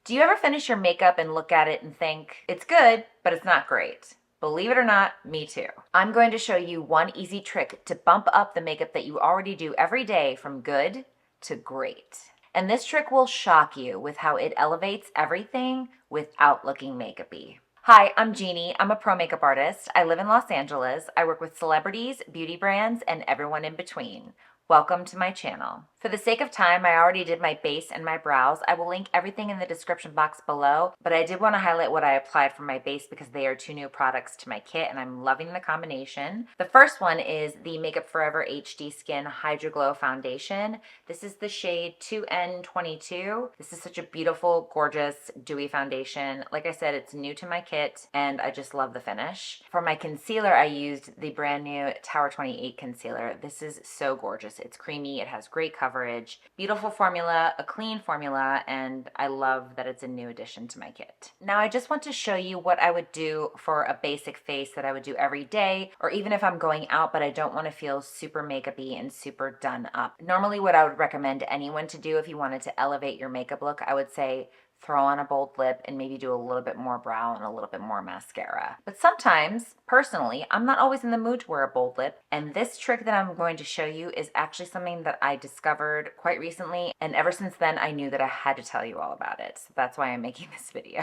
Do you ever finish your makeup and look at it and think, it's good, but it's not great? Believe it or not, me too. I'm going to show you one easy trick to bump up the makeup that you already do every day from good to great. And this trick will shock you with how it elevates everything without looking makeup-y. Hi, I'm Jeannie. I'm a pro makeup artist. I live in Los Angeles. I work with celebrities, beauty brands, and everyone in between. Welcome to my channel. For the sake of time, I already did my base and my brows. I will link everything in the description box below, but I did want to highlight what I applied for my base because they are two new products to my kit and I'm loving the combination. The first one is the Makeup Forever HD Skin Hydro Glow Foundation. This is the shade 2N22. This is such a beautiful, gorgeous, dewy foundation. Like I said, it's new to my kit and I just love the finish. For my concealer, I used the brand new Tower 28 concealer. This is so gorgeous. It's creamy, it has great coverage, beautiful formula, a clean formula, and I love that it's a new addition to my kit. Now I just want to show you what I would do for a basic face that I would do every day, or even if I'm going out but I don't want to feel super makeup-y and super done up. Normally what I would recommend anyone to do if you wanted to elevate your makeup look, I would say throw on a bold lip and maybe do a little bit more brow and a little bit more mascara. But sometimes, personally, I'm not always in the mood to wear a bold lip, and this trick that I'm going to show you is actually something that I discovered quite recently, and ever since then I knew that I had to tell you all about it. So that's why I'm making this video.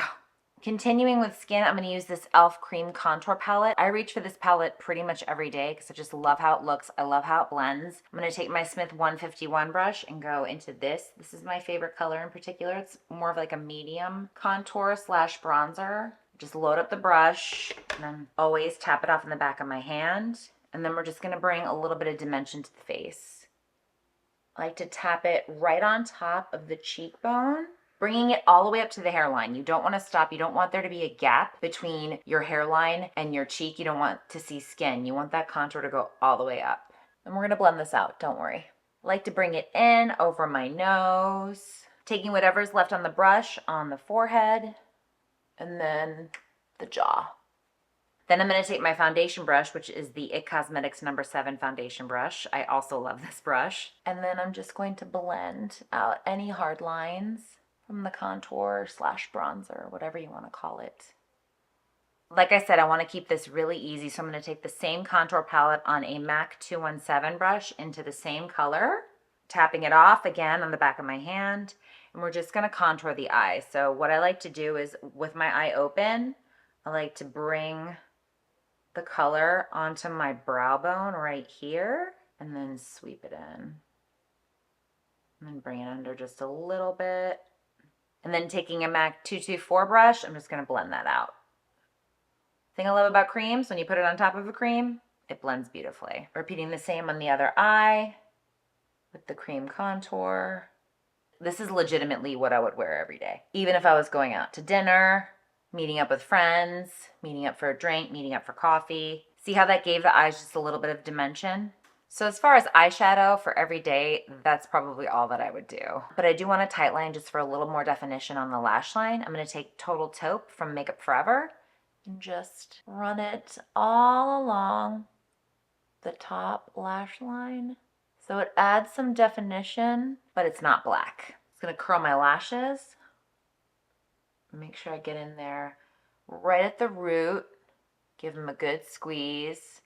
Continuing with skin, I'm going to use this e.l.f. Cream Contour Palette. I reach for this palette pretty much every day because I just love how it looks. I love how it blends. I'm going to take my Smith 151 brush and go into this. This is my favorite color in particular. It's more of like a medium contour slash bronzer. Just load up the brush and then always tap it off in the back of my hand. And then we're just going to bring a little bit of dimension to the face. I like to tap it right on top of the cheekbone, bringing it all the way up to the hairline. You don't want to stop. You don't want there to be a gap between your hairline and your cheek. You don't want to see skin. You want that contour to go all the way up. And we're going to blend this out, don't worry. I like to bring it in over my nose, taking whatever's left on the brush on the forehead, and then the jaw. Then I'm going to take my foundation brush, which is the IT Cosmetics No. 7 foundation brush. I also love this brush. And then I'm just going to blend out any hard lines from the contour slash bronzer, whatever you want to call it. Like I said, I want to keep this really easy, so I'm going to take the same contour palette on a MAC 217 brush into the same color, tapping it off again on the back of my hand, and we're just going to contour the eye. So what I like to do is, with my eye open, I like to bring the color onto my brow bone right here and then sweep it in. And then bring it under just a little bit. And then taking a MAC 224 brush, I'm just going to blend that out. The thing I love about creams, when you put it on top of a cream, it blends beautifully. Repeating the same on the other eye with the cream contour. This is legitimately what I would wear every day. Even if I was going out to dinner, meeting up with friends, meeting up for a drink, meeting up for coffee. See how that gave the eyes just a little bit of dimension? So as far as eyeshadow for every day, that's probably all that I would do. But I do want a tight line just for a little more definition on the lash line. I'm going to take Total Taupe from Makeup Forever and just run it all along the top lash line. So it adds some definition, but it's not black. It's going to curl my lashes. Make sure I get in there right at the root. Give them a good squeeze.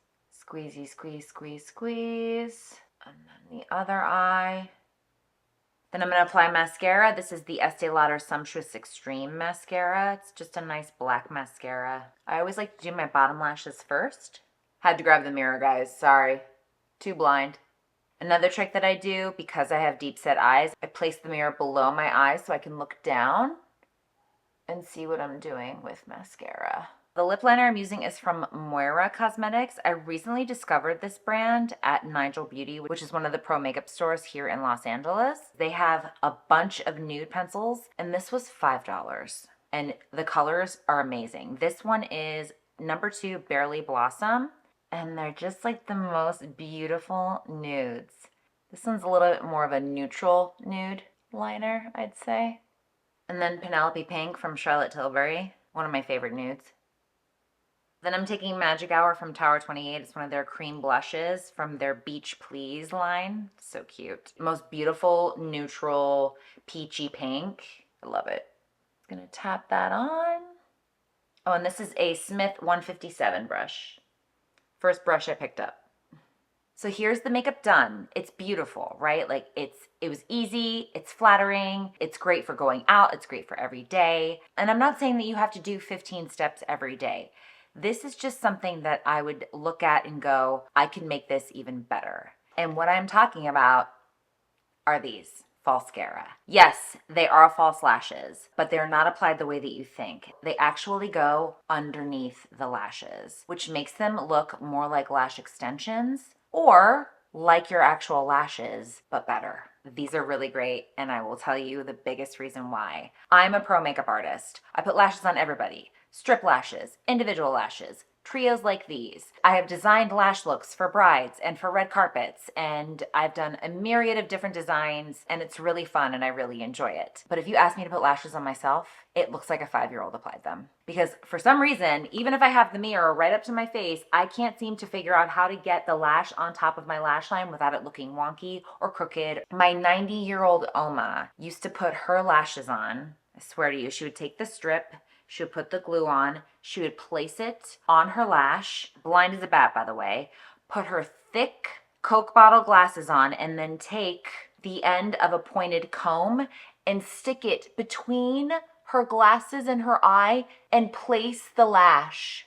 Squeezy, squeeze, squeeze, squeeze. And then the other eye. Then I'm going to apply mascara. This is the Estee Lauder Sumptuous Extreme Mascara. It's just a nice black mascara. I always like to do my bottom lashes first. Had to grab the mirror, guys. Sorry. Too blind. Another trick that I do, because I have deep set eyes, I place the mirror below my eyes so I can look down and see what I'm doing with mascara. The lip liner I'm using is from Moira Cosmetics. I recently discovered this brand at Nigel Beauty, which is one of the pro makeup stores here in Los Angeles. They have a bunch of nude pencils, and this was $5. And the colors are amazing. This one is number 2 Barely Blossom, and they're just like the most beautiful nudes. This one's a little bit more of a neutral nude liner, I'd say. And then Penelope Pink from Charlotte Tilbury, one of my favorite nudes. Then I'm taking Magic Hour from Tower 28. It's one of their cream blushes from their Beach Please line. So cute. Most beautiful, neutral, peachy pink. I love it. It's gonna tap that on. Oh, and this is a Smith 157 brush. First brush I picked up. So here's the makeup done. It's beautiful, right? Like it was easy, it's flattering, it's great for going out, it's great for every day. And I'm not saying that you have to do 15 steps every day. This is just something that I would look at and go, I can make this even better. And what I'm talking about are these falscara. Yes, they are false lashes, but they're not applied the way that you think. They actually go underneath the lashes, which makes them look more like lash extensions or like your actual lashes, but better. These are really great, and I will tell you the biggest reason why. I'm a pro makeup artist. I put lashes on everybody. Strip lashes, individual lashes, trios like these. I have designed lash looks for brides and for red carpets, and I've done a myriad of different designs, and it's really fun and I really enjoy it. But if you ask me to put lashes on myself, it looks like a 5-year-old applied them. Because for some reason, even if I have the mirror right up to my face, I can't seem to figure out how to get the lash on top of my lash line without it looking wonky or crooked. My 90-year-old Oma used to put her lashes on. I swear to you, she would take the strip, she would put the glue on, she would place it on her lash, blind as a bat, by the way, put her thick Coke bottle glasses on, and then take the end of a pointed comb and stick it between her glasses and her eye and place the lash.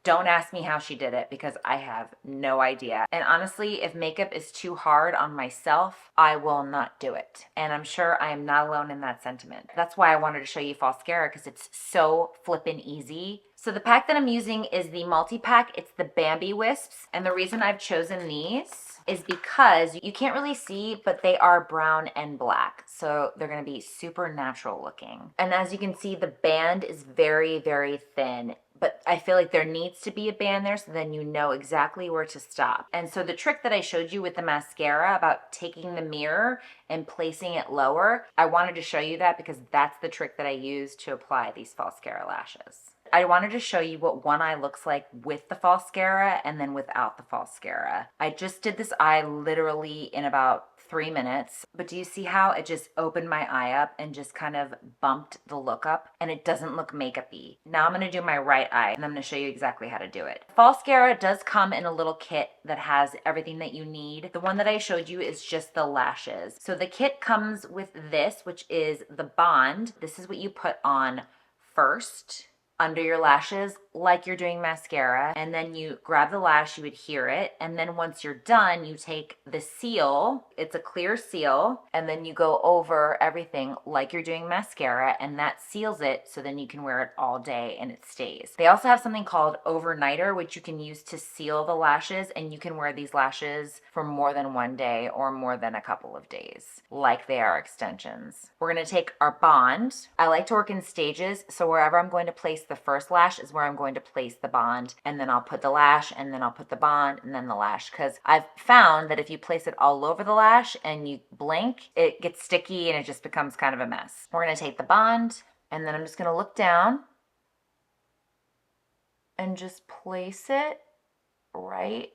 Don't ask me how she did it because I have no idea. And honestly, if makeup is too hard on myself, I will not do it. And I'm sure I am not alone in that sentiment. That's why I wanted to show you falscara, because it's so flippin' easy. So the pack that I'm using is the multi-pack. It's the Bambi Wisps. And the reason I've chosen these is because you can't really see, but they are brown and black. So they're gonna be super natural looking. And as you can see, the band is very, very thin. But I feel like there needs to be a band there so then you know exactly where to stop. And so the trick that I showed you with the mascara about taking the mirror and placing it lower, I wanted to show you that because that's the trick that I use to apply these falscara lashes. I wanted to show you what one eye looks like with the falscara and then without the falscara. I just did this eye literally in about 3 minutes, but do you see how it just opened my eye up and just kind of bumped the look up, and it doesn't look makeup-y. Now I'm gonna do my right eye and I'm gonna show you exactly how to do it. Falscara does come in a little kit that has everything that you need. The one that I showed you is just the lashes. So the kit comes with this, which is the Bond. This is what you put on first under your lashes like you're doing mascara, and then you grab the lash, you adhere it, and then once you're done, you take the seal, it's a clear seal, and then you go over everything like you're doing mascara, and that seals it so then you can wear it all day and it stays. They also have something called overnighter, which you can use to seal the lashes, and you can wear these lashes for more than 1 day or more than a couple of days, like they are extensions. We're gonna take our Bond. I like to work in stages, so wherever I'm going to place the first lash is where I'm going to place the Bond, and then I'll put the lash, and then I'll put the Bond, and then the lash, because I've found that if you place it all over the lash and you blink, it gets sticky and it just becomes kind of a mess. We're gonna take the Bond, and then I'm just gonna look down and just place it right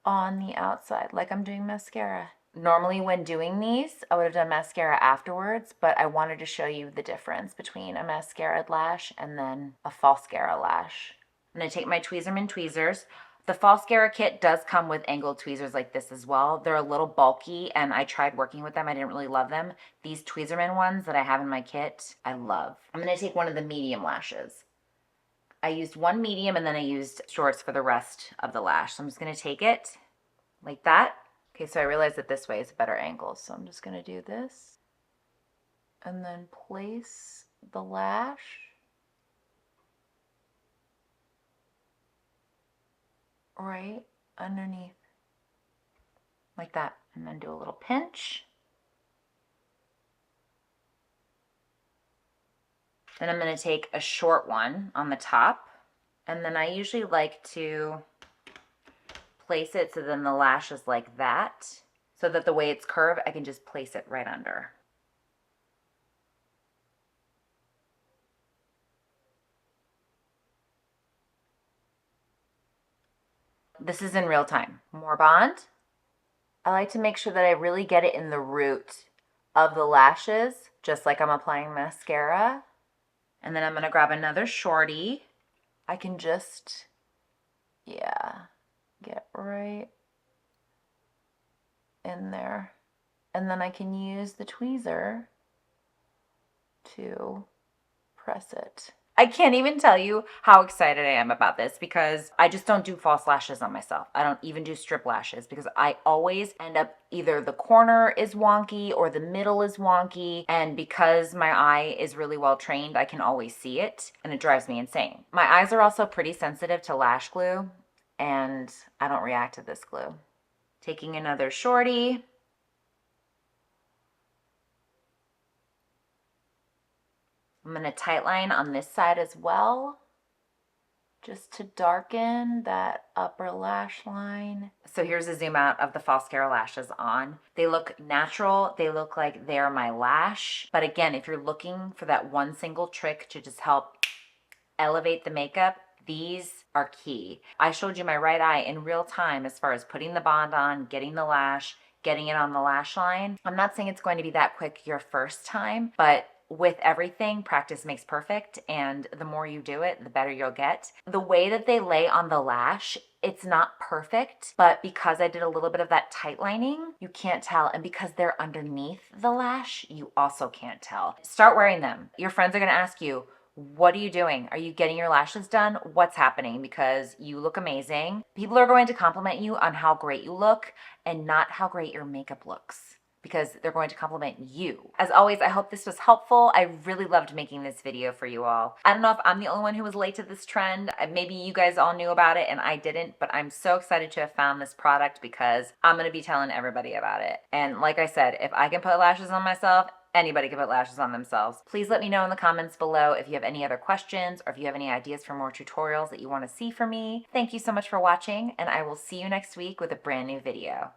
on the outside like I'm doing mascara. Normally when doing these, I would have done mascara afterwards, but I wanted to show you the difference between a mascara lash and then a falscara lash. I'm gonna take my Tweezerman tweezers. The falscara kit does come with angled tweezers like this as well. They're a little bulky and I tried working with them. I didn't really love them. These Tweezerman ones that I have in my kit, I love. I'm gonna take one of the medium lashes. I used one medium and then I used shorts for the rest of the lash. So I'm just gonna take it like that. Okay, so I realized that this way is a better angle, so I'm just gonna do this and then place the lash right underneath like that, and then do a little pinch. Then I'm gonna take a short one on the top, and then I usually like to place it so then the lash is like that, so that the way it's curved, I can just place it right under. This is in real time. More Bond. I like to make sure that I really get it in the root of the lashes, just like I'm applying mascara. And then I'm gonna grab another shorty. I can just, yeah, get right in there. And then I can use the tweezer to press it. I can't even tell you how excited I am about this because I just don't do false lashes on myself. I don't even do strip lashes because I always end up either the corner is wonky or the middle is wonky. And because my eye is really well trained, I can always see it and it drives me insane. My eyes are also pretty sensitive to lash glue and I don't react to this glue. Taking another shorty. I'm going to tightline on this side as well, just to darken that upper lash line. So here's a zoom out of the Falscara lashes on. They look natural. They look like they're my lash. But again, if you're looking for that one single trick to just help elevate the makeup, these are key. I showed you my right eye in real time as far as putting the bond on, getting the lash, getting it on the lash line. I'm not saying it's going to be that quick your first time, but with everything, practice makes perfect, and the more you do it, the better you'll get. The way that they lay on the lash, it's not perfect, but because I did a little bit of that tight lining, you can't tell. And because they're underneath the lash, you also can't tell. Start wearing them. Your friends are gonna ask you, what are you doing? Are you getting your lashes done? What's happening? Because you look amazing. People are going to compliment you on how great you look and not how great your makeup looks, because they're going to compliment you. As always, I hope this was helpful. I really loved making this video for you all. I don't know if I'm the only one who was late to this trend. Maybe you guys all knew about it and I didn't, but I'm so excited to have found this product because I'm gonna be telling everybody about it. And like I said, if I can put lashes on myself, anybody can put lashes on themselves. Please let me know in the comments below if you have any other questions or if you have any ideas for more tutorials that you want to see from me. Thank you so much for watching, and I will see you next week with a brand new video.